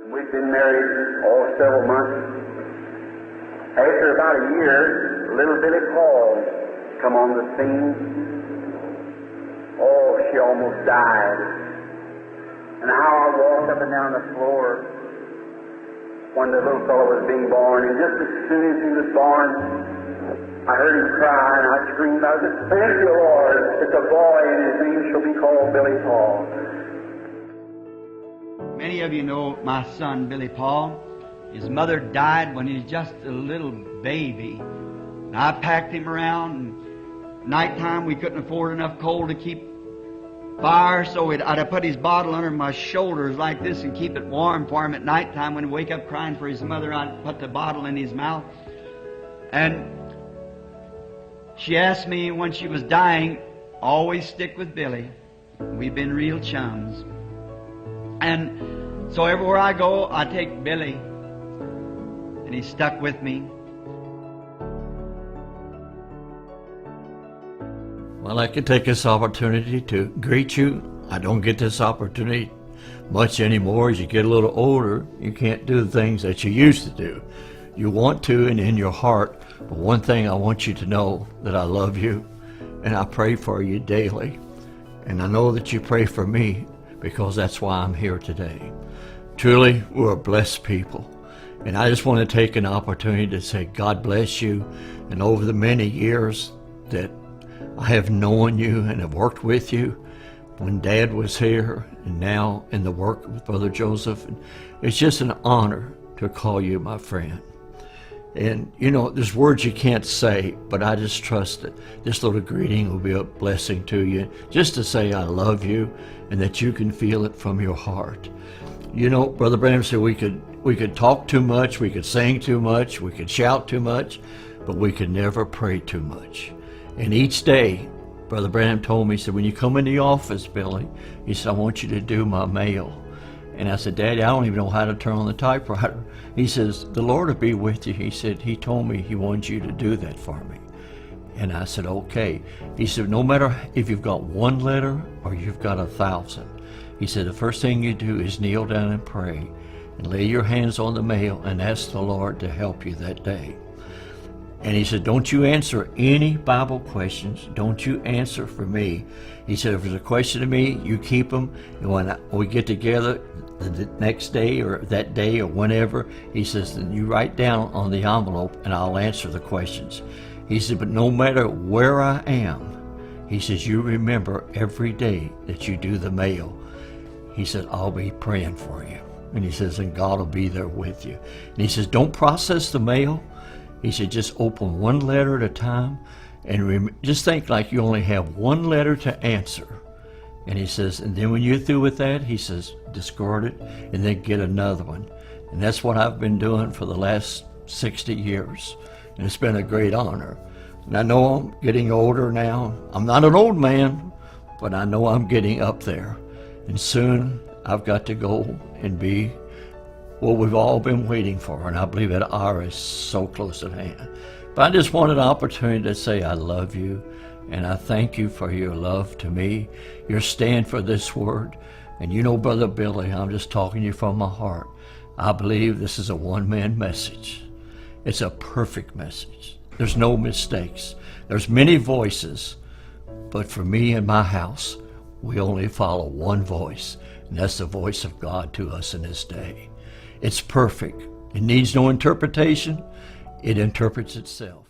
We'd been married, several months. After about a year, little Billy Paul come on the scene. Oh, she almost died. And how I walked up and down the floor when the little fellow was being born, and just as soon as he was born, I heard him cry, and I screamed, I said, "Thank you, Lord, it's a boy, and his name shall be called Billy Paul." Many of you know my son, Billy Paul. His mother died when he was just a little baby. And I packed him around, and nighttime we couldn't afford enough coal to keep fire, so I'd have put his bottle under my shoulders like this and keep it warm for him at nighttime. When he'd wake up crying for his mother, I'd put the bottle in his mouth. And she asked me when she was dying, always stick with Billy. We've been real chums. And so everywhere I go, I take Billy, and he's stuck with me. Well, I could take this opportunity to greet you. I don't get this opportunity much anymore. As you get a little older, you can't do the things that you used to do. You want to, and in your heart. But one thing I want you to know, that I love you, and I pray for you daily. And I know that you pray for me, because that's why I'm here today. Truly, we're a blessed people. And I just want to take an opportunity to say God bless you. And over the many years that I have known you and have worked with you, when Dad was here and now in the work with Brother Joseph, and it's just an honor to call you my friend. And you know, there's words you can't say, but I just trust that this little greeting will be a blessing to you, just to say I love you and that you can feel it from your heart. You know, Brother Branham said we could talk too much, we could sing too much, we could shout too much, but we could never pray too much. And each day, Brother Branham told me, he said, when you come in the office, Billy, he said, I want you to do my mail. And I said, Daddy, I don't even know how to turn on the typewriter. He says, the Lord will be with you. He said, he told me he wanted you to do that for me. And I said, okay. He said, no matter if you've got one letter or you've got 1,000. He said, the first thing you do is kneel down and pray and lay your hands on the mail and ask the Lord to help you that day. And he said, don't you answer any Bible questions. Don't you answer for me. He said, if there's a question to me, you keep them. And when we get together the next day or that day or whenever, he says, then you write down on the envelope and I'll answer the questions. He said, but no matter where I am, he says, you remember every day that you do the mail. He said, I'll be praying for you. And he says, and God will be there with you. And he says, don't process the mail. He said, just open one letter at a time and just think like you only have one letter to answer. And he says, and then when you're through with that, he says, discard it and then get another one. And that's what I've been doing for the last 60 years. And it's been a great honor. And I know I'm getting older now. I'm not an old man, but I know I'm getting up there. And soon I've got to go and be what we've all been waiting for, and I believe that hour is so close at hand. But I just wanted an opportunity to say I love you, and I thank you for your love to me, your stand for this word. And you know, Brother Billy, I'm just talking to you from my heart. I believe this is a one-man message. It's a perfect message. There's no mistakes. There's many voices, but for me and my house, we only follow one voice, and that's the voice of God to us in this day. It's perfect. It needs no interpretation. It interprets itself.